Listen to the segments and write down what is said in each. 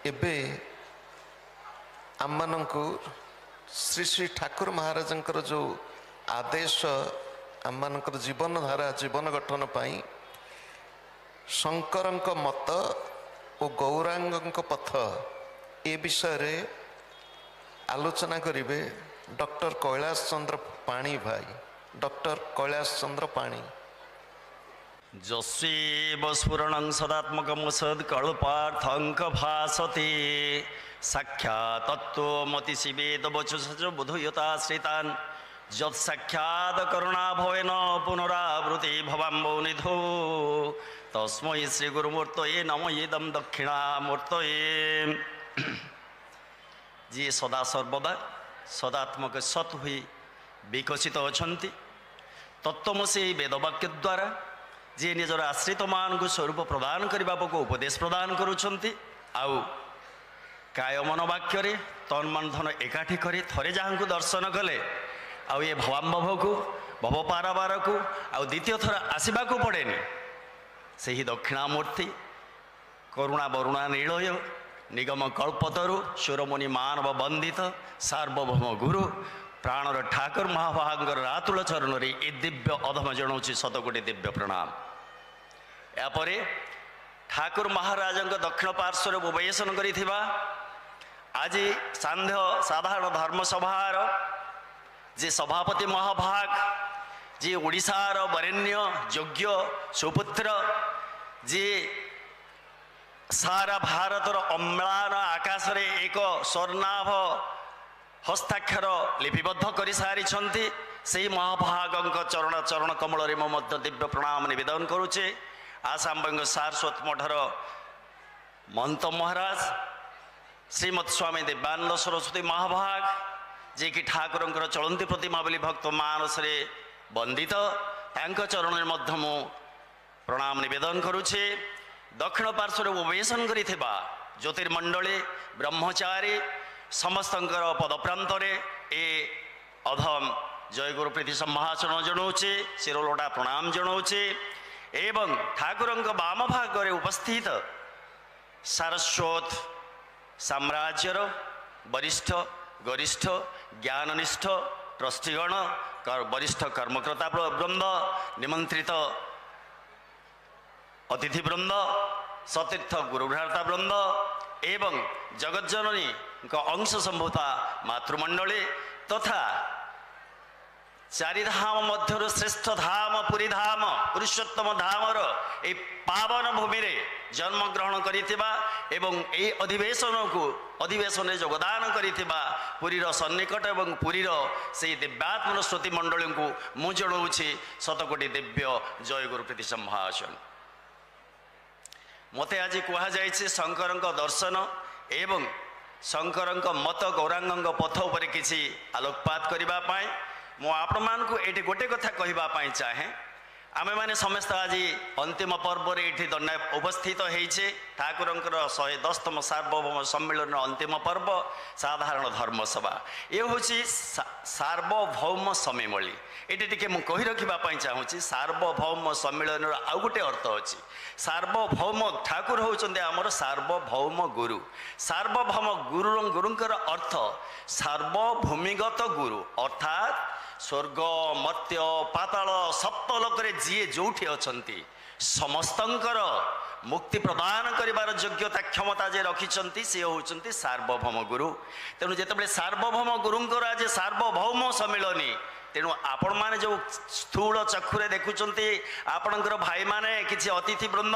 एबे आममानंकु श्री श्री ठाकुर महाराजंकर जो आदेश आममानंकर जीवन धारा जीवन गठन पाई शंकरंक मत और गौरांगंक पथ ए विषय रे आलोचना करिवे डॉक्टर कैलाश चंद्र पाणी भाई। डॉक्टर कैलाश चंद्र पाणी। जस्वीव स्फुरणं सदात्मकं सद्कल्पार्थंक भासते साक्षात् तत्त्वमति शिवेद वचुषज बुधुयताश्रितान् यत्साक्षात् करुणा भवेन पुनरावृत्ति भवाम्बो निधो तस्मै श्री गुरुमूर्तये नमो इदं दक्षिणामूर्तये। जी सदा सर्वदा सदात्मक सत् हुई विकसित अछंती तत्त्वमसि वेदवाक्य द्वारा जी निजर आश्रित मान को स्वरूप प्रदान करने को उपदेश प्रदान करुछंती आउ काय मन वाक्य तन मन धन एकाठी करी थरे जहाँ को दर्शन कले आउ ये भवाम्भव को भव पारावार को आउ द्वितीय थर आसवा को पड़ेनि से ही दक्षिणामूर्ति करुणा वरुणा नीलय निगम कल्पतरु सुरमुनि मानव वंदित सार्वभौम गुरु प्राणर ठाकुर महाभागर रातुल चरण रे ए दिव्य अधम जनाऊँगी शतकोटी दिव्य प्रणाम। यापर ठाकुर महाराज दक्षिण पार्श्वर उपवेशन करिथिबा आज सांध्य साधारण धर्मसभार जे सभापति महाभाग जे ओडिशार वरेण्य योग्य सुपुत्र जे सारा भारतर अम्लान आकाश रे एक स्वर्णाभ हस्ताक्षर लिपिबद्ध कर सारी से महाभाग चरण चरण कमल रे मो दिव्य प्रणाम निवेदन करुचे। आसाम बंग सारस्वत मठर महंत महाराज श्रीमद स्वामी देवानंद सरस्वती महाभाग जे कि ठाकुर चलती प्रतिमा बोली भक्त मानस रे वंदित तांको चरण मध्य मु प्रणाम निवेदन करुचे। दक्षिण पार्श्वर उपवेशन करिथिबा ज्योतिर्मंडली ब्रह्मचारी समस्त पदप्रांतरे ए अधम जय गुरु प्रीति सम्भाषण जनाऊे शिरोलोटा प्रणाम जनाऊे एवं ठाकुर वाम भाग उपस्थित सारस्वत साम्राज्यर वरिष्ठ गरिष्ठ ज्ञाननिष्ठ ट्रस्टीगण वरिष्ठ कर्मकर्ता वृंद निमंत्रित अतिथि वृंद सतीर्थ गुरुभ्राता वृंद एवं जगज्जननी अंश संभूता मातृमंडली तथा चारिधाम मध्य श्रेष्ठ धाम पुरी धाम पुरुषोत्तम धामर ए पावन भूमि रे जन्म ग्रहण करिथिबा एवं ए अधिवेशन योगदान करिथिबा पुरीर सन्निकट एवं पुरीर से दिव्यात्मन श्रुति मंडली को मु जनाऊँगी शतकोटी दिव्य जय गुरु प्रीति सम्भाषण। मते आज कहुई शंकर दर्शन एवं शंकर मत गौरांग पथ उपर किसी आलोकपात करने मु आपण मान को ये गोटे कथा कहवाई चाहे आमे माने समस्त आज अंतिम पर्व ये दंडा उपस्थित होइछे ठाकुर 110तम सार्वभौम सम्मेलन अंतिम पर्व साधारण धर्मसभा ये हूँ सार्वभौम सम्मेलनी ये टी मुझे कही रखापी चाहूँगी सार्वभौम सम्मेलन आउ गोटे अर्थ अच्छी सार्वभौम ठाकुर होउचंदे आमर सार्वभौम गुरु सार्वभौम गुरुंकर अर्थ सार्वभूमिगत गुरु अर्थात स्वर्ग मर्त्य पाताल सप्तलोक जी जोठी अछंती समस्तंकर मुक्ति प्रदान करिवार योग्यता क्षमता जे रखिछंती से होउचंती सार्वभौम गुरु। तेणु जेतेबेले सार्वभौम गुरुंकर आज सार्वभौम सम्मेलनी तेणु आपण माने जो स्थूल चक्षुरे देखुचंती आपणकर भाई माने किछि अतिथि वृंद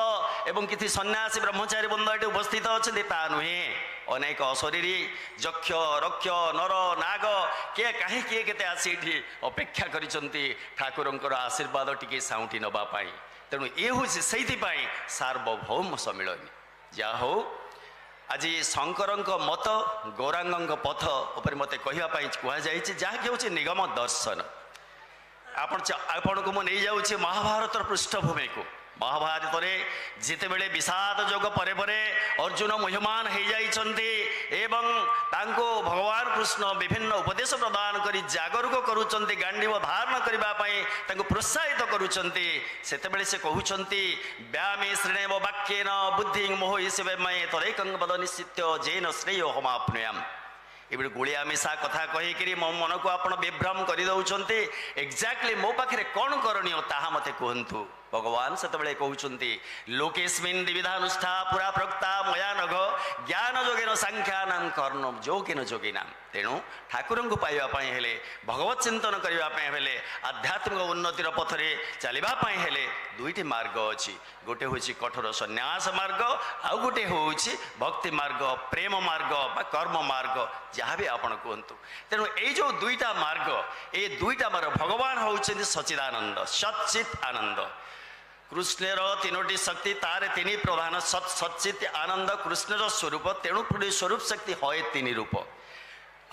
एवं किछि सन्यासी ब्रह्मचारी वृंद एटी उपस्थित अछंती ता नुहे अनेक अशरीरी यक्ष रक्ष नर नाग किए कहीं किए केते आसी एठी अपेक्षा करिसंती ठाकुरंकर आशीर्वाद टिके साउंटी नबा पाई। तेणु ये हूँ से सार्वभौम सम्मेलन जा हो आज शंकर मत गौरांग पथ उपर मत कहवाई कहुई जहाँकि हूँ निगम दर्शन आपण को नहीं जाऊँ महाभारत पृष्ठभूमि को महाभारत जितेबले विषाद जोग परे परे अर्जुन मुह्यमान हो जाइछन्ति एवं तांको भगवान कृष्ण विभिन्न उपदेश प्रदान करी जागरूक करूछन्ति गांडीव धारण करबा पई तांको प्रोत्साहित करूछन्ति सेतेबेले से कहउछन्ति व्यामे श्रेणेव वाक्येन बुद्धिं मोहि सेवमय तरेकं पद निश्चित्य जेन श्रेयो हमाप्नुयाम एबे गोलिया मिसा कथा कहिकरी मो मन को आपण विभ्रम करि दउछन्ति एक्जेक्टली मो पाखरे कोन करनियो ताहा मते कहंतु भगवान सेतबेले कहउछन्ति लोकेस्मिन् द्विविधानुष्ठा पुरा प्रोक्ता मया नघ ज्ञान जोगेन संख्यानां कर्म जोगेन जोगिना तेणु ठाकुर को पाइबा पई हेले भगवत चिंतन करबा पई हेले आध्यात्मिक उन्नतिर पथरे चलिबा पई हेले दुईटी मार्ग अछि गोटे होछि कठोर सन्यास मार्ग आ गोटे होछि भक्ति मार्ग प्रेम मार्ग बा कर्म मार्ग जहाँ भी आपण कहतु तेणु ये जो दुईटा मार्ग ये दुईटा मार्ग भगवान होउछन्ति सच्चिदानंद सच्चित आनंद कृष्णर तीनोटी शक्ति तार तीन प्रधान सत् सच्चित आनंद कृष्णर स्वरूप तेणु स्वरूप शक्ति हय तीन रूप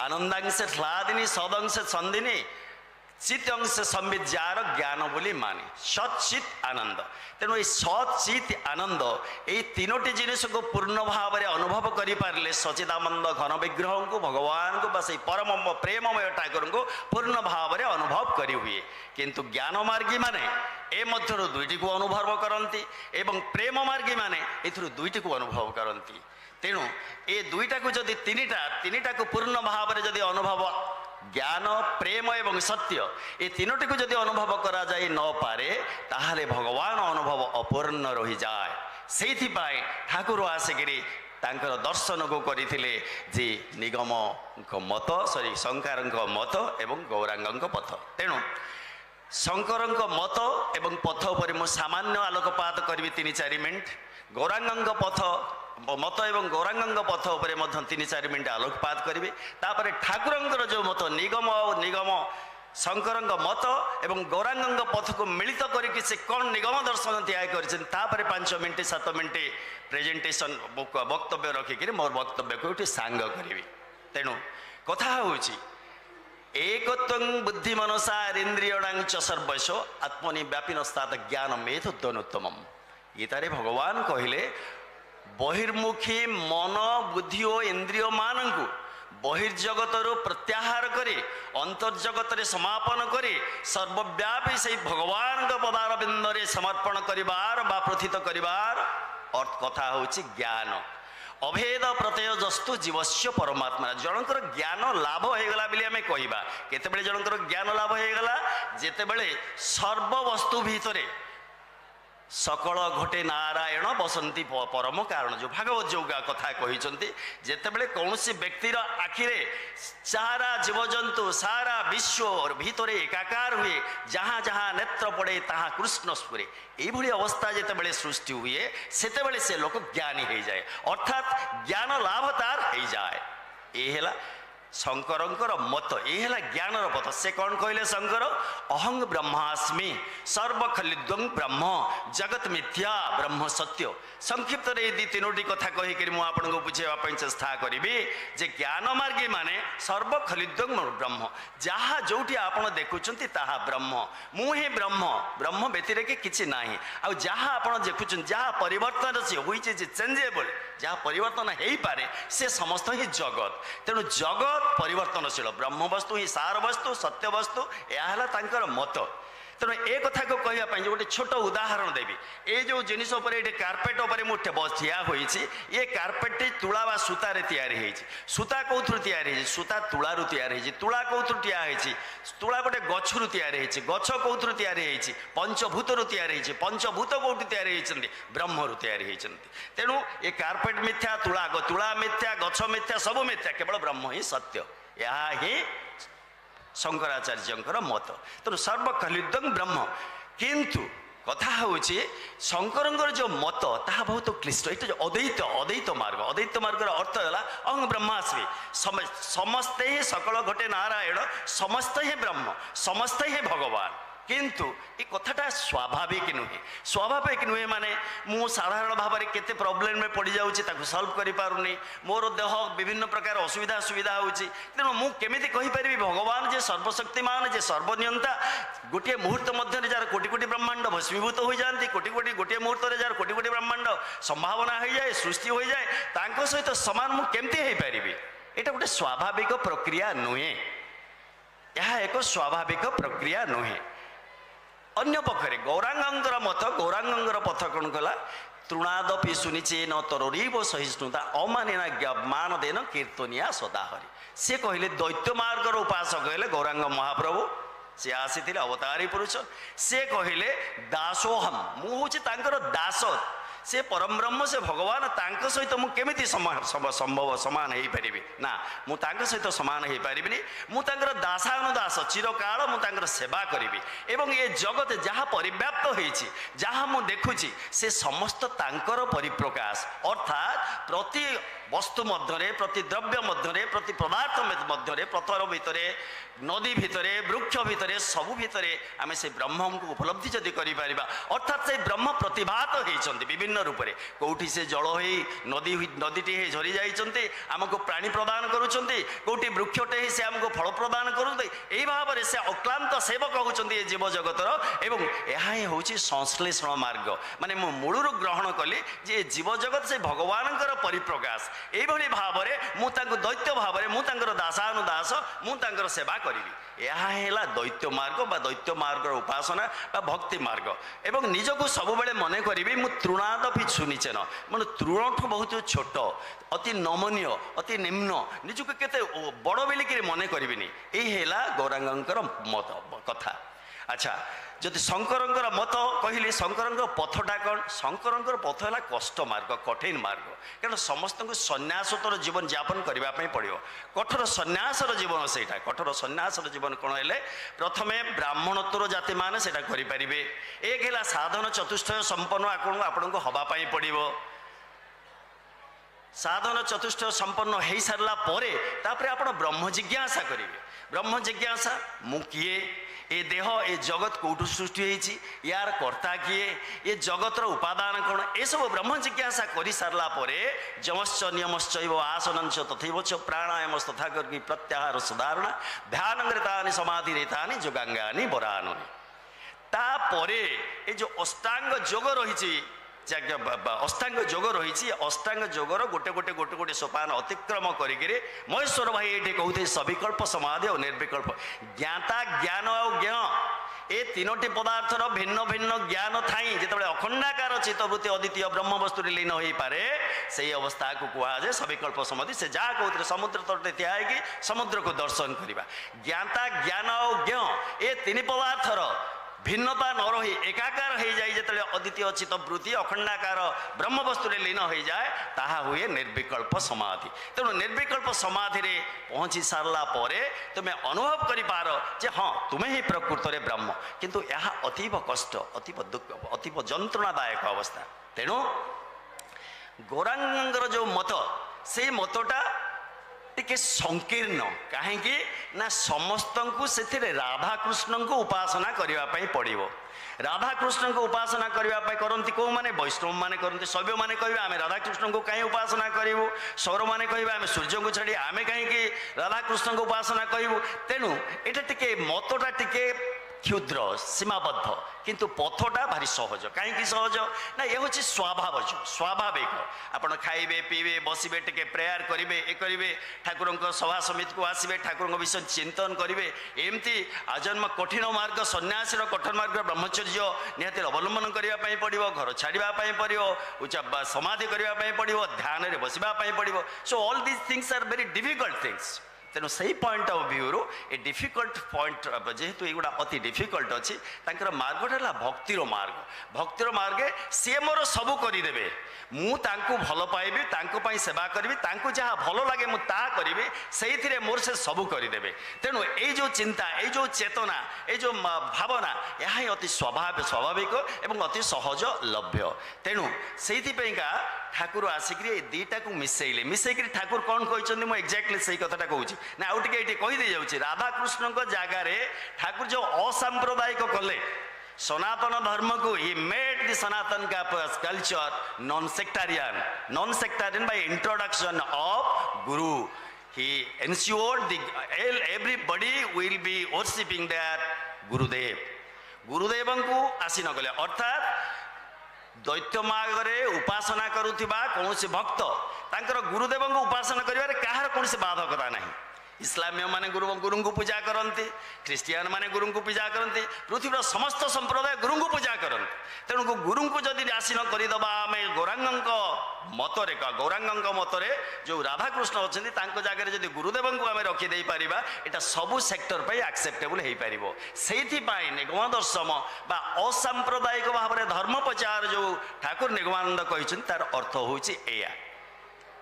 आनंदांश ह्लादिनी सदंश संदिनी चित अंश संबित जार ज्ञान बोली माने सच्चित आनंद तेणु ये सच्चित आनंद ये तीनोटी जिनिस को पूर्ण भाव में अनुभव करि पारले सच्चिदानंद घन विग्रह को भगवान को बस परम प्रेममय ठाकुर को पूर्ण भाव में अनुभव करि हुए किंतु ज्ञान मार्गी माने ए मध्य दुईटी को अनुभव करती एवं प्रेम मार्गी माने एथुरु दुईटी को अनुभव करती तेणु ए दुईटा को जदि तीनिटा को पूर्ण भाव में जदि अनुभव ज्ञान प्रेम एवं सत्य ये तीनोटी को जदि अनुभव करा जाए न पारे ताहले भगवान अनुभव अपूर्ण रही जाए सेथि पाए ठाकुर आसिकरी तांकर दर्शन को करथिले जे निगम मत शंकर मत एवं गौरांग पथ तेणु शंकर मत एवं पथ उपर मु सामान्य आलोकपात करी 3-4 मिनिट गौरांग पथ मत एवं गौरांग पथ उपर 3-4 मिनिट आलोकपात करी तापर ठाकुरंकर जो मत निगम और निगम शंकर मत एवं गौरांग पथ को मिलित करके से कौन निगम दर्शन तैयार कर 5 मिनिट 7 मिनिट प्रेजेंटेशन वक्तव्य रखिक मोर वक्तव्य को सांग करी तेणु कथा होची एकत्वं बुद्धि मनसा इंद्रियणां च सर्वस्व आत्मनि व्यापिनस्तात् ज्ञान मेधोत्तमोत्तमम् गीतारे भगवान कहले बहिर्मुखी मन बुद्धि और इंद्रिय मानंकु बहिर्जगतर प्रत्याहार करे अंतर्जगत समापन करे सर्वव्यापी से भगवान पदारविंद समर्पण करिवार बा प्रथित करिवार अर्थ कथा होची ज्ञान अभेद प्रत्यय जस्तु जीवस्य परमात्मा जनकर ज्ञान लाभ हो गला बिली हमें कहबा केतेबेले जनकर ज्ञान लाभ हो गला जेतेबेले सर्व वस्तु भितरे सकल घटे नारायण बसंती परम कारण जो भागवत जो कथा कही जेतेबेले कौनसी व्यक्तिर आखिरे सारा जीवजंतु सारा विश्व भितरे एकाकार हुए जहाँ जहाँ नेत्र पड़े तहाँ कृष्ण स्फुरे यही अवस्था जेतेबेले सृष्टि हुए सेतेबेले से लोक ज्ञानी हो जाए अर्थात ज्ञान लाभ तार हो जाए ये शंकरंकर मत ये ज्ञान पथ से कौन कहले शंकर अहं ब्रह्मास्मि सर्वखलिद्वं ब्रह्म जगत मिथ्या ब्रह्म सत्य संक्षिप्त रे तीनोटी कथा कहीकि मुझे बुझेवाई चेष्टा करी जे ज्ञान मार्गी माने सर्वखलिद्वं ब्रह्म जहाँ जोटी आप देखुंत ताहा ब्रह्म मुहे ब्रह्म ब्रह्म व्यतिरेक किसी ना आ जहाँ आप देखुं जहाँ परिवर्तन हुई चेंजेबल जहाँ परिवर्तन हो पारे से समस्त ही जगत तेणु जगत परिवर्तनशील ब्रह्म वस्तु ही सार वस्तु सत्य वस्तु यह मत तेणु ए कथा को कहवाई गोटे छोट उदाहरण देवी ये जो जिनिस कार्पेट मुझे ठिया होती ये कार्पेट तुला बा सूतार या सूता कौथु या सूता तुलारू या तुला कौथु ठिया तुला गोटे गछरू या गछ कौथु या पंचभूतरू या पंचभूत कौटि या ब्रह्मरू या तेणु ये कार्पेट मिथ्या तुला मिथ्या गछ मिथ्या सब मिथ्या केवल ब्रह्म ही सत्य यह ही शंकराचार्य मत तेणु सर्वखलिद्वं ब्रह्म किंतु कथा हूँ शंकर जो मत ता बहुत क्लिष्ट ये जो अद्वैत मार्ग अर्थ है अहं ब्रह्मास्मि समस्ते ही सकल घटे नारायण समस्त ही ब्रह्म समस्त ही भगवान কিন্তু ଏ କଥାଟା ସ୍ୱାଭାବିକ ନୁହେଁ। ସ୍ୱାଭାବିକ ନୁହେଁ ମାନେ ମୁଁ ସାଧାରଣ ଭାବରେ କେତେ ପ୍ରୋବ୍ଲେମରେ ପଡ଼ିଯାଉଛି, ତାକୁ ସଲ୍ଭ କରିପାରୁନି, ମୋର ଦେହ ବିଭିନ୍ନ ପ୍ରକାର ଅସୁବିଧା ସୁବିଧା ହେଉଛି। ତେଣୁ ମୁଁ କେମିତି କହିପାରିବି ଭଗବାନ ଯେ ସର୍ବଶକ୍ତିମାନ, ଯେ ସର୍ବନିୟନ୍ତା, ଗୋଟିଏ ମୁହୂର୍ତ୍ତ ମଧ୍ୟରେ ଯାହାର କୋଟି କୋଟି ବ୍ରହ୍ମାଣ୍ଡ ଭସ୍ମୀଭୂତ ହୋଇଯାଆନ୍ତି, ଗୋଟିଏ ମୁହୂର୍ତ୍ତରେ ଯାହାର କୋଟି କୋଟି ବ୍ରହ୍ମାଣ୍ଡ ସମ୍ଭାବନା ହୋଇଯାଏ, ସୃଷ୍ଟି ହୋଇଯାଏ, ତାଙ୍କ ସହିତ ସମାନ ମୁଁ କେମିତି ହେଇପାରିବି? ଏଇଟା ଗୋଟେ ସ୍ୱାଭାବିକ ପ୍ରକ୍ରିୟା ନୁହେଁ। ଏହା ଏକ ସ୍ୱାଭାବିକ ପ୍ରକ୍ରିୟା ନୁହେଁ। ଅନ୍ୟ ପକ୍ଷରେ ଗୌରାଙ୍ଗଙ୍କର ମତ, ଗୌରାଙ୍ଗଙ୍କର ପଥ କ'ଣ କଲା? ତୃଣାଦପି ଶୁଣିଛେ ନ ତରରିବ ସହିଷ୍ଣୁତା ଅମାନିନା ମାନ ଦେନ କୀର୍ତ୍ତନିଆ ସଦାହରି। ସେ କହିଲେ ଦୈତ୍ୟ ମାର୍ଗର ଉପାସକ ହେଲେ ଗୌରାଙ୍ଗ ମହାପ୍ରଭୁ। ସେ ଆସିଥିଲେ ଅବତାରୀ ପୁରୁଷ। ସେ କହିଲେ ଦାସୋହମ୍, ମୁଁ ହେଉଛି ତାଙ୍କର ଦାସ। ସେ ପରମବ୍ରହ୍ମ, ସେ ଭଗବାନ, ତାଙ୍କ ସହିତ ମୁଁ କେମିତି ସମ୍ଭବ ସମାନ ହେଇପାରିବି? ନା, ମୁଁ ତାଙ୍କ ସହିତ ସମାନ ହେଇପାରିବିନି। ମୁଁ ତାଙ୍କର ଦାସାନୁଦାସ, ଚିରକାଳ ମୁଁ ତାଙ୍କର ସେବା କରିବି। ଏବଂ ଏ ଜଗତ ଯାହା ପରିବ୍ୟାପ୍ତ ହେଇଛି, ଯାହା ମୁଁ ଦେଖୁଛି, ସେ ସମସ୍ତ ତାଙ୍କର ପରିପ୍ରକାଶ। ଅର୍ଥାତ୍ ପ୍ରତି ବସ୍ତୁ ମଧ୍ୟରେ, ପ୍ରତି ଦ୍ରବ୍ୟ ମଧ୍ୟରେ, ପ୍ରତି ପଦାର୍ଥ ମଧ୍ୟରେ, ପଥର ଭିତରେ, ନଦୀ ଭିତରେ, ବୃକ୍ଷ ଭିତରେ, ସବୁ ଭିତରେ ଆମେ ସେ ବ୍ରହ୍ମଙ୍କୁ ଉପଲବ୍ଧି ଯଦି କରିପାରିବା, ଅର୍ଥାତ୍ ସେ ବ୍ରହ୍ମ ପ୍ରତିଭାତ ହେଇଛନ୍ତି ବିଭିନ୍ନ ରୂପରେ। କେଉଁଠି ସେ ଜଳ ହେଇ ନଦୀଟି ହେଇ ଝରି ଯାଇଛନ୍ତି, ଆମକୁ ପ୍ରାଣୀ ପ୍ରଦାନ କରୁଛନ୍ତି। କେଉଁଠି ବୃକ୍ଷଟେ ହେଇ ସେ ଆମକୁ ଫଳ ପ୍ରଦାନ କରନ୍ତି। ଏହି ଭାବରେ ସେ ଅକ୍ଲାନ୍ତ ସେବକ ହେଉଛନ୍ତି ଏ ଜୀବଜଗତର। ଏବଂ ଏହା ହିଁ ହେଉଛି ସଂଶ୍ଳେଷଣ ମାର୍ଗ। ମାନେ ମୁଁ ମୂଳରୁ ଗ୍ରହଣ କଲି ଯେ ଏ ଜୀବଜଗତ ସେ ଭଗବାନଙ୍କର ପରିପ୍ରକାଶ। এইভাবে ভাবে মু তাকে দৈত্য ভাবে মু তাঁর দাসানুদাস মু তাঁর সেবা করিবি। ଏହା ହେଲା ଦୈତ୍ୟ ମାର୍ଗ ବା ଦୈତ୍ୟ ମାର୍ଗର ଉପାସନା ବା ଭକ୍ତି ମାର୍ଗ। ଏବଂ ନିଜକୁ ସବୁବେଳେ ମନେ କରିବି ମୁଁ ତୃଣାଦପି ଶୁନିଛେନ, ମାନେ ତୃଣଠୁ ବହୁତ ଛୋଟ, ଅତି ନମନୀୟ, ଅତି ନିମ୍ନ, ନିଜକୁ କେତେ ବଡ଼ ବୋଲିକିରି ମନେ କରିବିନି। ଏହି ହେଲା ଗୌରାଙ୍ଗଙ୍କର ମତ କଥା। ଆଚ୍ଛା, ଯଦି ଶଙ୍କରଙ୍କର ମତ କହିଲି, ଶଙ୍କରଙ୍କ ପଥଟା କ'ଣ? ଶଙ୍କରଙ୍କର ପଥ ହେଲା କଷ୍ଟ ମାର୍ଗ, କଠିନ ମାର୍ଗ। କାରଣ ସମସ୍ତଙ୍କୁ ସନ୍ନ୍ୟାସତର ଜୀବନ ଯାପନ କରିବା ପାଇଁ ପଡ଼ିବ। କଠୋର ସନ୍ନ୍ୟାସର ଜୀବନ ସେଇଟା। କଠୋର ସନ୍ନ୍ୟାସର ଜୀବନ କ'ଣ ହେଲେ? ପ୍ରଥମେ ବ୍ରାହ୍ମଣତ୍ୱର ଜାତିମାନେ ସେଇଟା କରିପାରିବେ। ଏକ ହେଲା ସାଧନ ଚତୁଷ୍ଟୟ ସମ୍ପନ୍ନ ଆପଣଙ୍କୁ ହେବା ପାଇଁ ପଡ଼ିବ। ସାଧନ ଚତୁଷ୍ଟୟ ସମ୍ପନ୍ନ ହେଇସାରିଲା ପରେ ତାପରେ ଆପଣ ବ୍ରହ୍ମ ଜିଜ୍ଞାସା କରିବେ। ବ୍ରହ୍ମ ଜିଜ୍ଞାସା, ମୁଁ କିଏ? ଏ ଦେହ, ଏ ଜଗତ କେଉଁଠୁ ସୃଷ୍ଟି ହେଇଛି? ୟାର କର୍ତ୍ତା କିଏ? ଏ ଜଗତର ଉପାଦାନ କ'ଣ? ଏସବୁ ବ୍ରହ୍ମ ଜିଜ୍ଞାସା କରିସାରିଲା ପରେ ଯମଶ୍ଚ ନିୟମଶ୍ଚୈବ ଆସନଂଚ ତଥୈବଚ ପ୍ରାଣାୟାମ ତଥା କରି ପ୍ରତ୍ୟାହାର ସୁଧାରଣା ଧ୍ୟାନଙ୍ଗ୍ରିତାନି ସମାଧିରେତାନି ଯୋଗାଙ୍ଗାନି ବରାନୁନି। ତାପରେ ଏ ଯେଉଁ ଅଷ୍ଟାଙ୍ଗ ଯୋଗ ରହିଛି, ଅଷ୍ଟାଙ୍ଗ ଯୋଗ ରହିଛି, ଅଷ୍ଟାଙ୍ଗ ଯୋଗର ଗୋଟେ ଗୋଟେ ସୋପାନ ଅତିକ୍ରମ କରିକିରି ମହେଶ୍ୱର ଭାଇ ଏଇଠି କହୁଥିଲେ ସବିକଳ୍ପ ସମାଧି ଆଉ ନିର୍ବିକଳ୍ପ ଜ୍ଞାତା, ଜ୍ଞାନ ଆଉ ଜ୍ଞ, ଏ ତିନୋଟି ପଦାର୍ଥର ଭିନ୍ନ ଭିନ୍ନ ଜ୍ଞାନ ଥାଇ ଯେତେବେଳେ ଅଖଣ୍ଡାକାର ଚିତ୍ତବୃତ୍ତି ଅଦ୍ୱିତୀୟ ବ୍ରହ୍ମ ବସ୍ତୁରେ ଲୀନ ହୋଇପାରେ, ସେଇ ଅବସ୍ଥାକୁ କୁହାଯାଏ ସବିକଳ୍ପ ସମାଧି। ସେ ଯାହା କହୁଥିଲେ ସମୁଦ୍ର ତଟରେ ଠିଆ ହେଇକି ସମୁଦ୍ରକୁ ଦର୍ଶନ କରିବା। ଜ୍ଞାତା, ଜ୍ଞାନ ଆଉ ଜ୍ଞ, ଏ ତିନି ପଦାର୍ଥର ଭିନ୍ନତା ନ ରହି ଏକାକାର ହେଇଯାଏ ଯେତେବେଳେ ଅଦ୍ୱିତୀୟ ଚିତ୍ତବୃତ୍ତି ଅଖଣ୍ଡାକାର ବ୍ରହ୍ମବସ୍ତୁରେ ଲୀନ ହୋଇଯାଏ, ତାହା ହୁଏ ନିର୍ବିକଳ୍ପ ସମାଧି। ତେଣୁ ନିର୍ବିକଳ୍ପ ସମାଧିରେ ପହଞ୍ଚି ସାରିଲା ପରେ ତୁମେ ଅନୁଭବ କରିପାର ଯେ ହଁ, ତୁମେ ହିଁ ପ୍ରକୃତରେ ବ୍ରହ୍ମ। କିନ୍ତୁ ଏହା ଅତୀବ କଷ୍ଟ, ଅତୀବ ଦୁଃଖ, ଅତୀବ ଯନ୍ତ୍ରଣାଦାୟକ ଅବସ୍ଥା। ତେଣୁ ଗୌରାଙ୍ଗଙ୍କର ଯେଉଁ ମତ, ସେଇ ମତଟା ଟିକେ ସଂକୀର୍ଣ୍ଣ। କାହିଁକି ନା ସମସ୍ତଙ୍କୁ ସେଥିରେ ରାଧାକୃଷ୍ଣଙ୍କୁ ଉପାସନା କରିବା ପାଇଁ ପଡ଼ିବ। ରାଧାକୃଷ୍ଣଙ୍କୁ ଉପାସନା କରିବା ପାଇଁ କରନ୍ତି କେଉଁମାନେ? ବୈଷ୍ଣବମାନେ କରନ୍ତି। ଶୈବମାନେ କହିବେ ଆମେ ରାଧାକୃଷ୍ଣଙ୍କୁ କାହିଁ ଉପାସନା କରିବୁ? ସୌରମାନେ କହିବେ ଆମେ ସୂର୍ଯ୍ୟଙ୍କୁ ଛାଡ଼ି ଆମେ କାହିଁକି ରାଧାକୃଷ୍ଣଙ୍କୁ ଉପାସନା କରିବୁ? ତେଣୁ ଏଇଟା ଟିକେ ମତଟା ଟିକେ କ୍ଷୁଦ୍ର, ସୀମାବଦ୍ଧ, କିନ୍ତୁ ପଥଟା ଭାରି ସହଜ। କାହିଁକି ସହଜ? ନା ଏ ହେଉଛି ସ୍ୱାଭାବିକ। ଆପଣ ଖାଇବେ, ପିଇବେ, ବସିବେ, ଟିକେ ପ୍ରେୟାର କରିବେ, ଏ କରିବେ, ଠାକୁରଙ୍କ ସଭା ସମିତିକୁ ଆସିବେ, ଠାକୁରଙ୍କ ବିଷୟ ଚିନ୍ତନ କରିବେ। ଏମିତି ଆଜନ୍ମ କଠିନ ମାର୍ଗ, ସନ୍ନ୍ୟାସୀର କଠିନ ମାର୍ଗ ବ୍ରହ୍ମଚର୍ଯ୍ୟ ନିହାତି ଅବଲମ୍ବନ କରିବା ପାଇଁ ପଡ଼ିବ, ଘର ଛାଡ଼ିବା ପାଇଁ ପଡ଼ିବ, ସମାଧି କରିବା ପାଇଁ ପଡ଼ିବ, ଧ୍ୟାନରେ ବସିବା ପାଇଁ ପଡ଼ିବ। So all this things are very difficult things. ତେଣୁ ସେଇ ପଏଣ୍ଟ ଅଫ୍ ଭ୍ୟୁରୁ ଏ ଡିଫିକଲ୍ଟ ପଏଣ୍ଟ, ଯେହେତୁ ଏଗୁଡ଼ା ଅତି ଡିଫିକଲ୍ଟ ଅଛି, ତାଙ୍କର ମାର୍ଗଟା ହେଲା ଭକ୍ତିର ମାର୍ଗ। ଭକ୍ତିର ମାର୍ଗେ ସିଏ ମୋର ସବୁ କରିଦେବେ, ମୁଁ ତାଙ୍କୁ ଭଲ ପାଇବି, ତାଙ୍କ ପାଇଁ ସେବା କରିବି, ତାଙ୍କୁ ଯାହା ଭଲ ଲାଗେ ମୁଁ ତାହା କରିବି, ସେଇଥିରେ ମୋର ସେ ସବୁ କରିଦେବେ। ତେଣୁ ଏଇ ଯେଉଁ ଚିନ୍ତା, ଏଇ ଯେଉଁ ଚେତନା, ଏଇ ଯେଉଁ ଭାବନା, ଏହା ହିଁ ଅତି ସ୍ୱାଭାବିକ ଏବଂ ଅତି ସହଜଲଭ୍ୟ। ତେଣୁ ସେଇଥିପାଇଁକା ଠାକୁର ଆସିକିରି ଏ ଦୁଇଟାକୁ ମିଶେଇକିରି ଠାକୁର କ'ଣ କହିଛନ୍ତି ମୁଁ ଏକ୍ଜାକ୍ଟଲି ସେଇ କଥାଟା କହୁଛି ନା ଆଉ ଟିକେ ଏଇଠି କହିଦେଇ ଯାଉଛି ରାଧାକୃଷ୍ଣଙ୍କ ଜାଗାରେ ଠାକୁର ଯେଉଁ ଅସାମ୍ପ୍ରଦାୟିକ କଲେ ସନାତନ ଧର୍ମକୁ he made the Sanatan culture non sectarian by introduction of guru he ensured the everybody will be worshipping their ଗୁରୁଦେବଙ୍କୁ ଆସି ନ କଲେ ଅର୍ଥାତ୍ ଦୈତ୍ୟ ମାର୍ଗରେ ଉପାସନା କରୁଥିବା କୌଣସି ଭକ୍ତ ତାଙ୍କର ଗୁରୁଦେବଙ୍କୁ ଉପାସନା କରିବାରେ କାହାର କୌଣସି ବାଧକତା ନାହିଁ ଇସଲାମୀୟ ମାନେ ଗୁରୁଙ୍କୁ ପୂଜା କରନ୍ତି ଖ୍ରୀଷ୍ଟିଆନ ମାନେ ଗୁରୁଙ୍କୁ ପୂଜା କରନ୍ତି ପୃଥିବୀର ସମସ୍ତ ସମ୍ପ୍ରଦାୟ ଗୁରୁଙ୍କୁ ପୂଜା କରନ୍ତି ତେଣୁ ଗୁରୁଙ୍କୁ ଯଦି ଆସି ନ କରିଦେବା ଆମେ ଗୌରାଙ୍ଗଙ୍କ ମତରେ ଯେଉଁ ରାଧାକୃଷ୍ଣ ଅଛନ୍ତି ତାଙ୍କ ଜାଗାରେ ଯଦି ଗୁରୁଦେବଙ୍କୁ ଆମେ ରଖିଦେଇପାରିବା ଏଇଟା ସବୁ ସେକ୍ଟର ପାଇଁ ଆକ୍ସେପ୍ଟେବୁଲ ହେଇପାରିବ ସେଇଥିପାଇଁ ନିଗମ ଦର୍ଶନ ବା ଅସାମ୍ପ୍ରଦାୟିକ ଭାବରେ ଧର୍ମ ପ୍ରଚାର ଯେଉଁ ଠାକୁର ନିଗମାନନ୍ଦ କହିଛନ୍ତି ତାର ଅର୍ଥ ହେଉଛି ଏଇଆ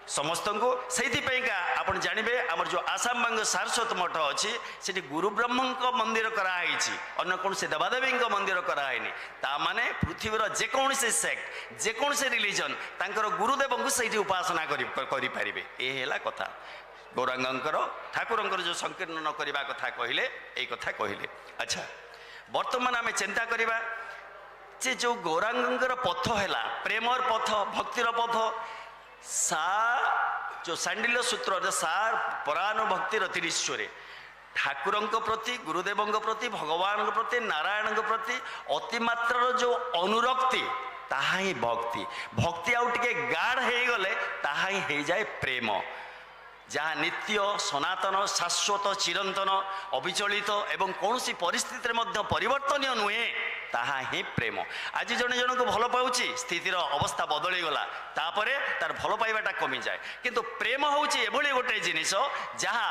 ସମସ୍ତଙ୍କୁ ସେଇଥିପାଇଁକା ଆପଣ ଜାଣିବେ ଆମର ଯେଉଁ ଆସାମବଙ୍ଗ ସାରସ୍ୱତ ମଠ ଅଛି ସେଠି ଗୁରୁ ବ୍ରହ୍ମଙ୍କ ମନ୍ଦିର କରାହେଇଛି ଅନ୍ୟ କୌଣସି ଦେବାଦେବୀଙ୍କ ମନ୍ଦିର କରାହେଇନି ତାମାନେ ପୃଥିବୀର ଯେକୌଣସି ସେକ୍ଟ ଯେକୌଣସି ରିଲିଜନ ତାଙ୍କର ଗୁରୁଦେବଙ୍କୁ ସେଇଠି ଉପାସନା କରିପାରିବେ ଏ ହେଲା କଥା ଗୌରାଙ୍ଗଙ୍କର ଠାକୁରଙ୍କର ଯେଉଁ ସଂକୀର୍ଣ୍ଣ ନ କରିବା କଥା କହିଲେ ଏଇ କଥା କହିଲେ ଆଚ୍ଛା ବର୍ତ୍ତମାନ ଆମେ ଚିନ୍ତା କରିବା ଯେ ଯେଉଁ ଗୌରାଙ୍ଗଙ୍କର ପଥ ହେଲା ପ୍ରେମର ପଥ ଭକ୍ତିର ପଥ जो सांडिल्य सूत्र सार परानुभक्तिर 30 ठाकुरଙ୍କ प्रति गुरुदेवଙ୍କ प्रति भगवान प्रति नारायण प्रति अतिमात्र जो अनुरक्ति ताहा ही भक्ति भक्ति आउ टिके गाढ़ हो गले ताहा ही हो जाए प्रेम जहाँ नित्य सनातन शाश्वत चिरंतन अविचलित एवं कौन सी परिस्थिति परिवर्तन नुहे ताहा ही प्रेम आज जन जन को भल पाऊँच स्थितिर अवस्था बदली गला तापरे तार भल पाइबाटा कमी जाए किंतु प्रेम होउची एभली गोटे जिनिस जहाँ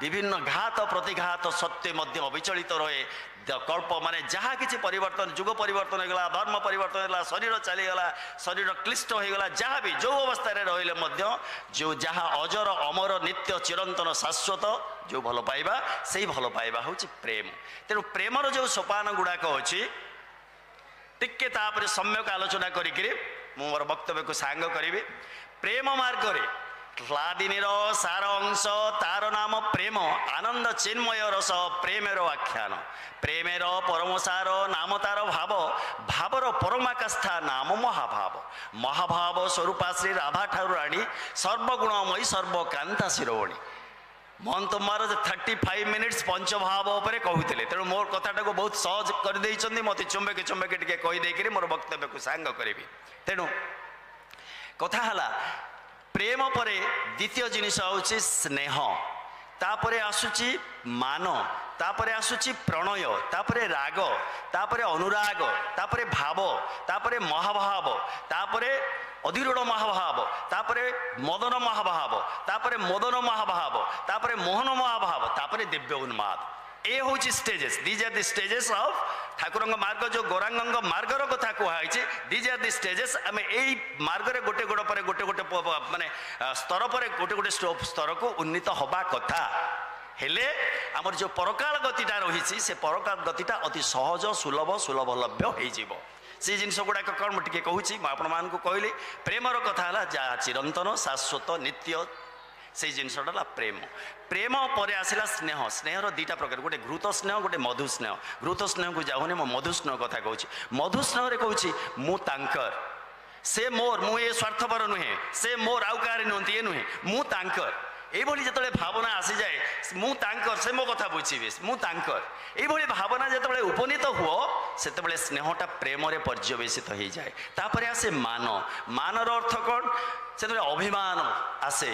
विभिन्न घात प्रतिघात सत्य मध्य अविचलित रहे कल्प माने जहाँ किसी परिवर्तन जुग परिवर्तन होगा धर्म परिवर्तन होगा शरीर चलीगला शरीर क्लिष्ट होगा जहाँ भी जो अवस्था रहिले मध्य जो जहाँ अजर अमर नित्य चिरंतन शाश्वत जो भल पाइबा से भल पाइबा होची प्रेम तेणु प्रेमर जो सोपान गुड़ाक अच्छी टिके तापर सम्यक आलोचना करी मोर वक्तव्य को सांग करी प्रेम मार्ग क्लादिनीर सार अंश तार नाम प्रेम आनंद चिन्मय रस प्रेमेर आख्यान प्रेमेर परमसार नाम तार भाव भावर परमाकाष्ठा नाम महाभाव महाभाव स्वरूपा श्री राधा ठाकुराणी सर्वगुणमयी सर्वकांता शिरोमणि मन तुम्हार 35 मिनिट्स पंचभाव उपर कहते तेणु मोर कथाटा को बहुत सहज कर मत चुंबक चुंबक टे कहीदे मोर वक्तव्य को सांग करी तेणु कथा है प्रेम परे द्वितीय जिनिस हूँ स्नेह तापरे आसुची मान तापरे आसुची प्रणय तापरे राग तापरे अनुराग तापरे भाव तापरे महाभाव तापरे अधिरूढ़ महाभाव तापरे मदन महाभाव तापरे मदन महाभाव तापरे मोहन महाभाव तापरे दिव्य उन्माद ए हूँ stages these are the stages of Thakur मार्ग जो गौरांग मार्गर कथा कहुई दीज आर दि स्टेजेस आम यही मार्ग में गोटे गोड़ पर गोटे गोटे माने स्तर पर गोटे गोटे स्तर को उन्नीत हवा कथा हेले आमर जो परकाल गतिटा रही से परकाल गतिटा अति सहज सुलभ सुलभलभ्य हो से जिन गुड़ाक कौन मुझे कहूँ मुझे कहली प्रेमर कथा है जहाँ चिरंतन शाश्वत नित्य से जिनसा प्रेम प्रेम पर आसला स्नेह स्नेहर दुईटा प्रकार गोटे घृत स्नेह गोटे मधु स्नेह घृत स्नेह को जाऊनी मो मधु स्नेह कथा कहूँ मधु स्नेह कहूँ मुर से मोर मुझे स्वार्थपर नुहे से मोर आउ कहार नुहति ये नुहे मुर यही जो भावना आसी जाए मुझे से मो कथा बुझे मुझे यही भावना जो उपनीत हुओ से स्नेहटा प्रेम पर्यवेसित हो जाए तापर आसे मान मानर अर्थ कौन से अभिमान आसे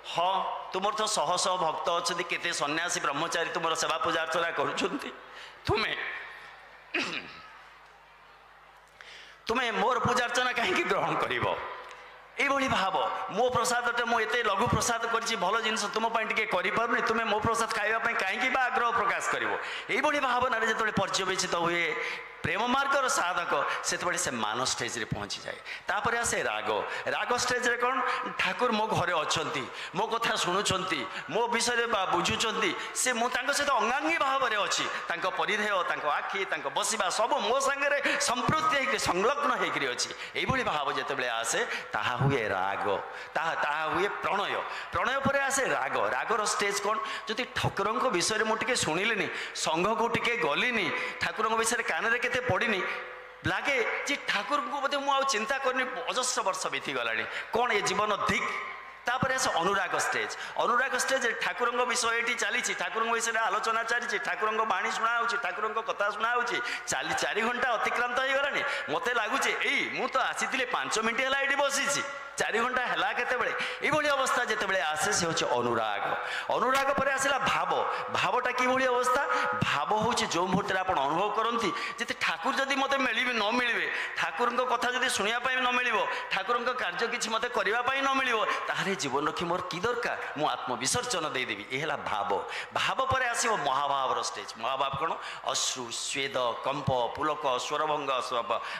हाँ तुम तो शह शह भक्त अच्छा केते सन्यासी ब्रह्मचारी तुम सेवा पूजा अर्चना तुम्हें मोर पूजा अर्चना कहीं ग्रहण कर यही भाव मो प्रसाद मुझे लघु प्रसाद कर भल जिन तुम टे कर तुम्हें मो प्रसाद खावाई कहीं आग्रह प्रकाश कर यही भावना जो पर्यवेसित हुए ପ୍ରେମ ମାର୍ଗର ସାଧକ ସେତେବେଳେ ସେ ମାନ ଷ୍ଟେଜରେ ପହଞ୍ଚି ଯାଏ। ତାପରେ ଆସେ ରାଗ। ରାଗ ଷ୍ଟେଜରେ କ'ଣ, ଠାକୁର ମୋ ଘରେ ଅଛନ୍ତି, ମୋ କଥା ଶୁଣୁଛନ୍ତି, ମୋ ବିଷୟରେ ବୁଝୁଛନ୍ତି, ସେ ମୁଁ ତାଙ୍କ ସହିତ ଅଙ୍ଗାଙ୍ଗୀ ଭାବରେ ଅଛି, ତାଙ୍କ ପରିଧେୟ, ତାଙ୍କ ଆଖି, ତାଙ୍କ ବସିବା ସବୁ ମୋ ସାଙ୍ଗରେ ସମ୍ପୃକ୍ତି ହେଇକରି ସଂଲଗ୍ନ ହେଇକରି ଅଛି। ଏଇଭଳି ଭାବ ଯେତେବେଳେ ଆସେ ତାହା ହୁଏ ରାଗ, ତାହା ହୁଏ ପ୍ରଣୟ। ପ୍ରଣୟ ପରେ ଆସେ ରାଗ। ରାଗର ଷ୍ଟେଜ କ'ଣ, ଯଦି ଠାକୁରଙ୍କ ବିଷୟରେ ମୁଁ ଟିକେ ଶୁଣିଲିନି, ସଂଘକୁ ଟିକେ ଗଲିନି, ଠାକୁରଙ୍କ ବିଷୟରେ କାନରେ କେତେ ପଡ଼ିନି, ଲାଗେ ଯେ ଠାକୁରଙ୍କୁ ବୋଧେ ମୁଁ ଆଉ ଚିନ୍ତା କରିନି, ଅଜସ୍ର ବର୍ଷ ବିତିଗଲାଣି, କ'ଣ ଏ ଜୀବନ ଧିକ୍। ତାପରେ ଆସେ ଅନୁରାଗ ଷ୍ଟେଜ। ଅନୁରାଗ ଷ୍ଟେଜରେ ଠାକୁରଙ୍କ ବିଷୟ ଏଠି ଚାଲିଛି, ଠାକୁରଙ୍କ ବିଷୟରେ ଆଲୋଚନା ଚାଲିଛି, ଠାକୁରଙ୍କ ବାଣୀ ଶୁଣା ହେଉଛି, ଠାକୁରଙ୍କ କଥା ଶୁଣା ହେଉଛି, 4 ଘଣ୍ଟା ଅତିକ୍ରାନ୍ତ ହେଇଗଲାଣି, ମୋତେ ଲାଗୁଛି ଏଇ ମୁଁ ତ ଆସିଥିଲି 5 ମିନିଟ୍ ହେଲା ଏଠି ବସିଛି, 4 ଘଣ୍ଟା ହେଲା କେତେବେଳେ। ଏଇଭଳି ଅବସ୍ଥା ଯେତେବେଳେ ଆସେ ସେ ହେଉଛି ଅନୁରାଗ। ଅନୁରାଗ ପରେ ଆସିଲା ଭାବ। ଭାବଟା କିଭଳି ଅବସ୍ଥା, ଭାବ ହେଉଛି ଯେଉଁ ମୁହୂର୍ତ୍ତରେ ଆପଣ ଅନୁଭବ କରନ୍ତି ଯେତେ ଠାକୁର ଯଦି ମୋତେ ମିଳିବେ ନ ମିଳିବେ, ଠାକୁରଙ୍କ କଥା ଯଦି ଶୁଣିବା ପାଇଁ ନ ମିଳିବ, ଠାକୁରଙ୍କ କାର୍ଯ୍ୟ କିଛି ମୋତେ କରିବା ପାଇଁ ନ ମିଳିବ, ତାହେଲେ ଜୀବନ ରଖି ମୋର କି ଦରକାର, ମୁଁ ଆତ୍ମବିସର୍ଜନ ଦେଇଦେବି। ଏ ହେଲା ଭାବ। ଭାବ ପରେ ଆସିବ ମହାଭାବର ଷ୍ଟେଜ। ମହାଭାବ କ'ଣ, ଅଶ୍ରୁ, ସ୍ୱେଦ, କମ୍ପ, ପୁଲକ, ସ୍ୱରଭଙ୍ଗ,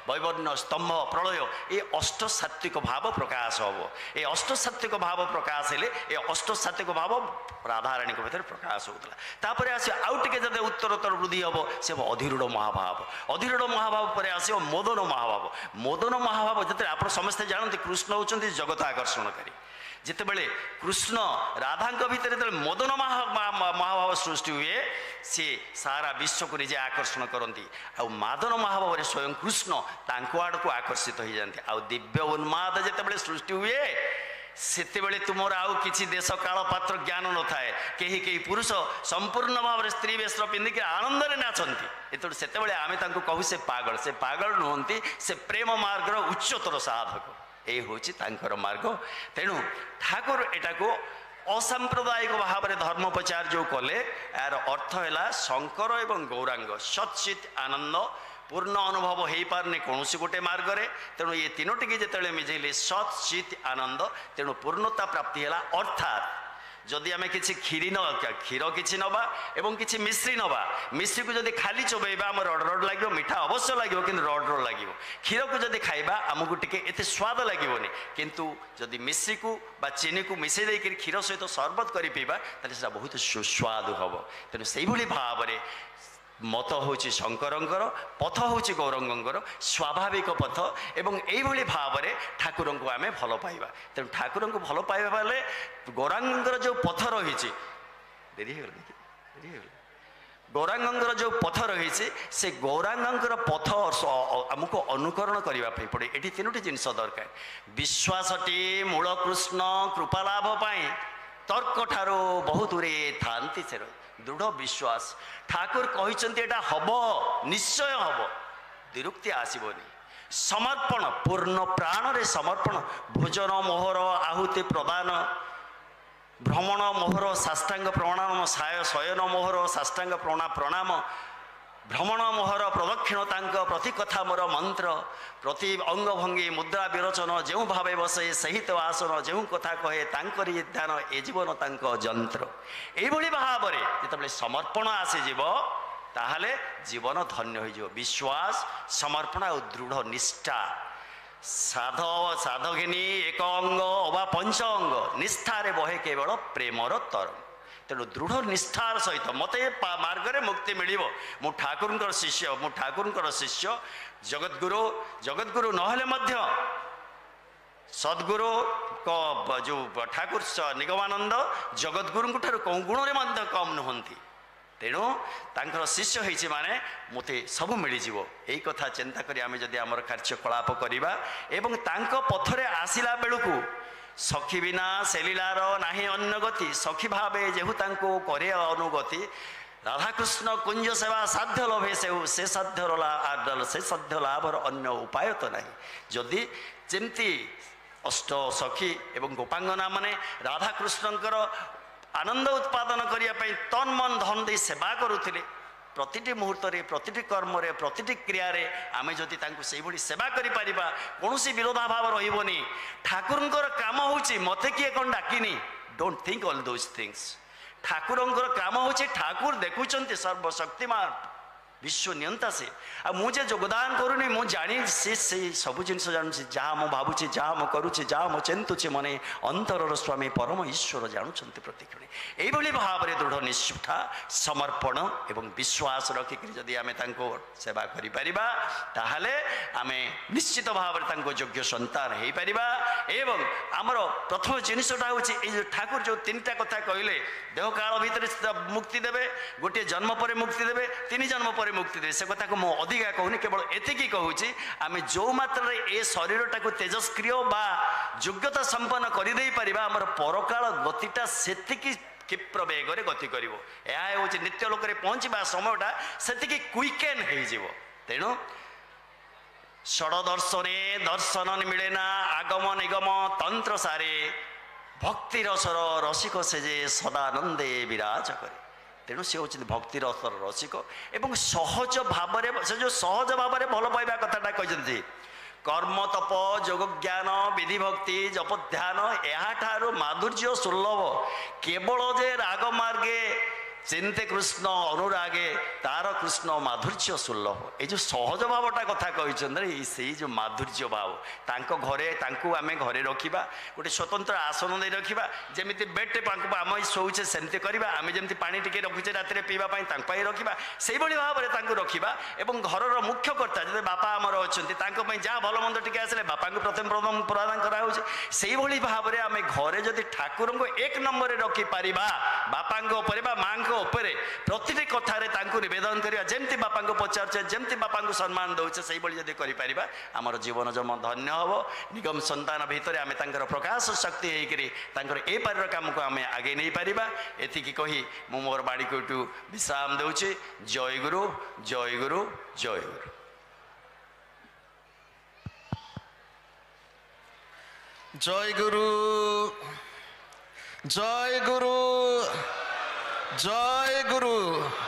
ବୈବର୍ଣ୍ୟ, ସ୍ତମ୍ଭ, ପ୍ରଳୟ, ଏ ଅଷ୍ଟ ସାତ୍ତ୍ୱିକ ଭାବ ପ୍ରକାଶ ହବ। ଏ ଅଷ୍ଟ ସାତ୍ତ୍ୱିକ ଭାବ ପ୍ରକାଶ ହେଲେ, ଏ ଅଷ୍ଟ ସାତ୍ତ୍ୱିକ ଭାବ ରାଧାରାଣୀଙ୍କ ଭିତରେ ପ୍ରକାଶ ହେଉଥିଲା। ତାପରେ ଆସିବ ଆଉ ଟିକେ ଯଦି ଉତ୍ତରୋତ୍ତର ବୃଦ୍ଧି ହବ, ସେ ହେବ ଅଧିରୂଢ଼ ମହାଭାବ। ଅଧିରୂଢ଼ ମହାଭାବ ପରେ ଆସିବ ମୋଦନ ମହାଭାବ। ମୋଦନ ମହାଭାବ ଯେତେବେଳେ ଆପଣ ସମସ୍ତେ ଜାଣନ୍ତି କୃଷ୍ଣ ହେଉଛନ୍ତି ଜଗତ ଆକର୍ଷଣକାରୀ। ଯେତେବେଳେ କୃଷ୍ଣ ରାଧାଙ୍କ ଭିତରେ ଯେତେବେଳେ ମୋଦନ ମହାଭାବ ସୃଷ୍ଟି ହୁଏ, ସେ ସାରା ବିଶ୍ୱକୁ ନିଜେ ଆକର୍ଷଣ କରନ୍ତି। ଆଉ ମାଦନ ମହାଭାବରେ ସ୍ୱୟଂ କୃଷ୍ଣ ତାଙ୍କ ଆଡ଼କୁ ଆକର୍ଷିତ ହୋଇଯାନ୍ତି। ଆଉ ଦିବ୍ୟ ଉନ୍ମାଦ ଯେତେବେଳେ ସୃଷ୍ଟି ହୁଏ, ସେତେବେଳେ ତୁମର ଆଉ କିଛି ଦେଶ କାଳ ପାତ୍ର ଜ୍ଞାନ ନଥାଏ। କେହି ପୁରୁଷ ସମ୍ପୂର୍ଣ୍ଣ ଭାବରେ ସ୍ତ୍ରୀ ବେଶ ପିନ୍ଧିକି ଆନନ୍ଦରେ ନାଚନ୍ତି। ସେତେବେଳେ ଆମେ ତାଙ୍କୁ କହୁ ସେ ପାଗଳ। ସେ ପାଗଳ ନୁହନ୍ତି, ସେ ପ୍ରେମ ମାର୍ଗର ଉଚ୍ଚତର ସାଧକ। এই ହେଉଛି ତାଙ୍କର ମାର୍ଗ। ତେଣୁ ଠାକୁର ଏଟାକୁ ଅସାମ୍ପ୍ରଦାୟିକ ଭାବରେ ଧର୍ମ ପ୍ରଚାର ଯେଉଁ କଲେ, ଏହାର ଅର୍ଥ ହେଲା ଶଙ୍କର ଏବଂ ଗୌରାଙ୍ଗ ସଚ୍ଚିତ୍ ଆନନ୍ଦ ପୂର୍ଣ୍ଣ ଅନୁଭବ ହେଇପାରୁନି କୌଣସି ଗୋଟେ ମାର୍ଗରେ। ତେଣୁ ଏ ତିନୋଟିକି ଯେତେବେଳେ ମିଝେଇଲେ ସତ୍ ଚିତ୍ ଆନନ୍ଦ, ତେଣୁ ପୂର୍ଣ୍ଣତା ପ୍ରାପ୍ତି ହେଲା। ଅର୍ଥାତ୍ ଯଦି ଆମେ କିଛି କ୍ଷୀର କିଛି ନେବା ଏବଂ କିଛି ମିଶ୍ରି ନେବା, ମିଶ୍ରିକୁ ଯଦି ଖାଲି ଚୋବେଇବା ଆମ ରଡ଼ ଲାଗିବ, ମିଠା ଅବଶ୍ୟ ଲାଗିବ କିନ୍ତୁ ରଡ଼ ଲାଗିବ। କ୍ଷୀରକୁ ଯଦି ଖାଇବା ଆମକୁ ଟିକେ ଏତେ ସ୍ୱାଦ ଲାଗିବନି, କିନ୍ତୁ ଯଦି ମିଶ୍ରିକୁ ବା ଚିନିକୁ ମିଶାଇ ଦେଇକରି କ୍ଷୀର ସହିତ ସରବତ କରି ପିଇବା, ତାହେଲେ ସେଟା ବହୁତ ସୁସ୍ୱାଦୁ ହେବ। ତେଣୁ ସେଇଭଳି ଭାବରେ ମତ ହେଉଛି ଶଙ୍କରଙ୍କର, ପଥ ହେଉଛି ଗୌରାଙ୍ଗଙ୍କର ସ୍ୱାଭାବିକ ପଥ। ଏବଂ ଏଇଭଳି ଭାବରେ ଠାକୁରଙ୍କୁ ଆମେ ଭଲ ପାଇବା। ତେଣୁ ଠାକୁରଙ୍କୁ ଭଲ ପାଇବା ହେଲେ ଗୌରାଙ୍ଗଙ୍କର ଯେଉଁ ପଥ ରହିଛି, ଗୌରାଙ୍ଗଙ୍କର ଯେଉଁ ପଥ ରହିଛି, ସେ ଗୌରାଙ୍ଗଙ୍କର ପଥ ଆମକୁ ଅନୁକରଣ କରିବା ପାଇଁ ପଡ଼େ। ଏଠି 3ଟି ଜିନିଷ ଦରକାର। ବିଶ୍ୱାସଟି ମୂଳ କୃଷ୍ଣ କୃପା ଲାଭ ପାଇଁ ତର୍କ ଠାରୁ ବହୁ ଦୂରେ ଥାନ୍ତି। ସେ ଦୃଢ଼ ବିଶ୍ୱାସ, ଠାକୁର କହିଛନ୍ତି ଏଟା ହବ, ନିଶ୍ଚୟ ହବ, ବିରକ୍ତି ଆସିବନି। ସମର୍ପଣ, ପୂର୍ଣ୍ଣ ପ୍ରାଣରେ ସମର୍ପଣ। ଭୋଜନ ମୋହର ଆହୁତି ପ୍ରଦାନ, ଭ୍ରମଣ ମୋହର ସାଷ୍ଟାଙ୍ଗ ପ୍ରଣାମ, ଶୟନ ମୋହର ସାଷ୍ଟାଙ୍ଗ ପ୍ରଣାମ, ଭ୍ରମଣ ମୋହର ପ୍ରଦକ୍ଷିଣ ତାଙ୍କ ପ୍ରତି କଥା ମୋର ମନ୍ତ୍ର, ପ୍ରତି ଅଙ୍ଗଭଙ୍ଗୀ ମୁଦ୍ରା ବିରୋଚନ, ଯେଉଁ ଭାବେ ବସେ ସେହି ତ ଆସନ, ଯେଉଁ କଥା କହେ ତାଙ୍କରି ଧ୍ୟାନ, ଏ ଜୀବନ ତାଙ୍କ ଯନ୍ତ୍ର। ଏଇଭଳି ଭାବରେ ଯେତେବେଳେ ସମର୍ପଣ ଆସିଯିବ, ତାହେଲେ ଜୀବନ ଧନ୍ୟ ହୋଇଯିବ। ବିଶ୍ୱାସ, ସମର୍ପଣ ଆଉ ଦୃଢ଼ ନିଷ୍ଠା। ସାଧଘିନୀ ଏକ ଅଙ୍ଗ ଅବା ପଞ୍ଚ ଅଙ୍ଗ, ନିଷ୍ଠାରେ ବହେ କେବଳ ପ୍ରେମର ତରଙ୍ଗ। ତେଣୁ ଦୃଢ଼ ନିଷ୍ଠାର ସହିତ ମୋତେ ଏ ମାର୍ଗରେ ମୁକ୍ତି ମିଳିବ। ମୁଁ ଠାକୁରଙ୍କର ଶିଷ୍ୟ, ମୁଁ ଠାକୁରଙ୍କର ଶିଷ୍ୟ। ଜଗଦ୍ଗୁରୁ ନହେଲେ ମଧ୍ୟ ସଦ୍ଗୁରୁଙ୍କ ଯେଉଁ ଠାକୁର ନିଗମାନନ୍ଦ ଜଗଦ୍ଗୁରୁଙ୍କ ଠାରୁ କେଉଁ ଗୁଣରେ ମଧ୍ୟ କମ୍ ନୁହନ୍ତି। ତେଣୁ ତାଙ୍କର ଶିଷ୍ୟ ହେଇଛି ମାନେ ମୋତେ ସବୁ ମିଳିଯିବ। ଏଇ କଥା ଚିନ୍ତା କରି ଆମେ ଯଦି ଆମର କାର୍ଯ୍ୟକଳାପ କରିବା ଏବଂ ତାଙ୍କ ପଥରେ ଆସିଲା ବେଳକୁ ସଖୀ ବିନା ସେଲିଲାର ନାହିଁ ଅନ୍ୟ ଗତି, ସଖୀ ଭାବେ ଯେହୁ ତାଙ୍କୁ କରେ ଅନୁଗତି, ରାଧାକୃଷ୍ଣ କୁଞ୍ଜ ସେବା ସାଧ୍ୟ ଲଭେ ସେହୁ, ସେ ସାଧ୍ୟ ଲାଭର ଅନ୍ୟ ଉପାୟ ତ ନାହିଁ। ଯଦି ଯେମିତି ଅଷ୍ଟ ସଖୀ ଏବଂ ଗୋପାଙ୍ଗନା ମାନେ ରାଧାକୃଷ୍ଣଙ୍କର ଆନନ୍ଦ ଉତ୍ପାଦନ କରିବା ପାଇଁ ତନ୍ ମନ ଧନ ଦେଇ ସେବା କରୁଥିଲେ, ପ୍ରତିଟି ମୁହୂର୍ତ୍ତରେ, ପ୍ରତିଟି କର୍ମରେ, ପ୍ରତିଟି କ୍ରିୟାରେ ଆମେ ଯଦି ତାଙ୍କୁ ସେଇଭଳି ସେବା କରିପାରିବା, କୌଣସି ବିରୋଧାଭାବ ରହିବନି। ଠାକୁରଙ୍କର କାମ ହେଉଛି ମୋତେ କିଏ କ'ଣ ଡାକିନି, don't think all those things. ଠାକୁରଙ୍କର କାମ ହେଉଛି, ଠାକୁର ଦେଖୁଛନ୍ତି ସର୍ବଶକ୍ତିମାନ, विश्व नियंता से आ मुझे योगदान करूनी मु जानी से सब जिन जानूँ जहाँ मु भावुचे जहाँ मु करुचे जहाँ मु चिंतुचे मने अंतरर स्वामी परम ईश्वर जानुंट प्रतिक्षण यही भाव में दृढ़ निष्ठा समर्पण एवं विश्वास रखिक जदि आम सेवा करें आम निश्चित भाव में योग्य संतान हो पार एवं आमर प्रथम जिनटा हूँ ठाकुर जो तीन टा कथा कहले देह काल भितर मुक्ति देवे गोटे जन्म पर मुक्ति देवे तीन जन्म पर मुक्ति देवे से कथा को मुझे अधिका कहूनी केवल एतिकी कहूँ आम जो मात्रा ए शरीरटा को तेजस्क्रिय बा योग्यता संपन्न करदे पारिबा आमर परकाल गतिटा सेतिकी क्षिप्र बेगर गति कर नित्य लोक पहुँचवा समयटा से क्विकेन हो तेणु षड दर्शने दर्शन मिले ना आगम निगम तंत्र सारे भक्ति रसर रसिक से जे सदानंदे विराज करे तेणु सी हूँ भक्ति रसर रसिक एवं सहज भाव से जो सहज भाव में भल पाइबा कथाटा कहते कर्म तप जोग ज्ञान विधि भक्ति जप ध्यान या माधुर्य सुलभ केवल जे राग मार्गे चिंते कृष्ण अनुरागे तार कृष्ण माधुर्य सुलभ ये जो सहज भावटा कथा कहते से जो माधुर्य भाव तांको घरे तांको आमे घरे रखिबा गोटे स्वतंत्र आसन दे रखिबा जेमिति बेडटे पांको आम शोचे सेमती करबा आमे जेमिति पानी टिके रखुचे राति पीवा पाई तांको पाई रखिबा सेही भली भाव में तांको रखिबा एवं घरर मुख्य कर्ता जदि बापा आमर अछंती तांको पई जा भल मंद टिके आसले बापा को प्रथम प्रदान करा होचे सेही भली भाव में आमे घरे जदि ठाकुर को एक नंबर रखि पारिबा बापा को ऊपर बा मां को ऊपर प्रतिटी कथारे तांको निवेदन करिया जेमती बापा को पचारचे जेमती बापा को सम्मान दउचे सेही भली जदि करि पारिबा हमर जीवन जम धन्य हबो निगम संतान भितर आमे तांकर प्रकाश शक्ति हेकरी तांकर ए पारिर काम को आमे आगे नहीं पारिबा एतिकी कही मु मोर बाड़ी को विश्राम दउचे जय गुरु जय गुरु जय गुरु जय गुरु जय गुरु जय गुरु।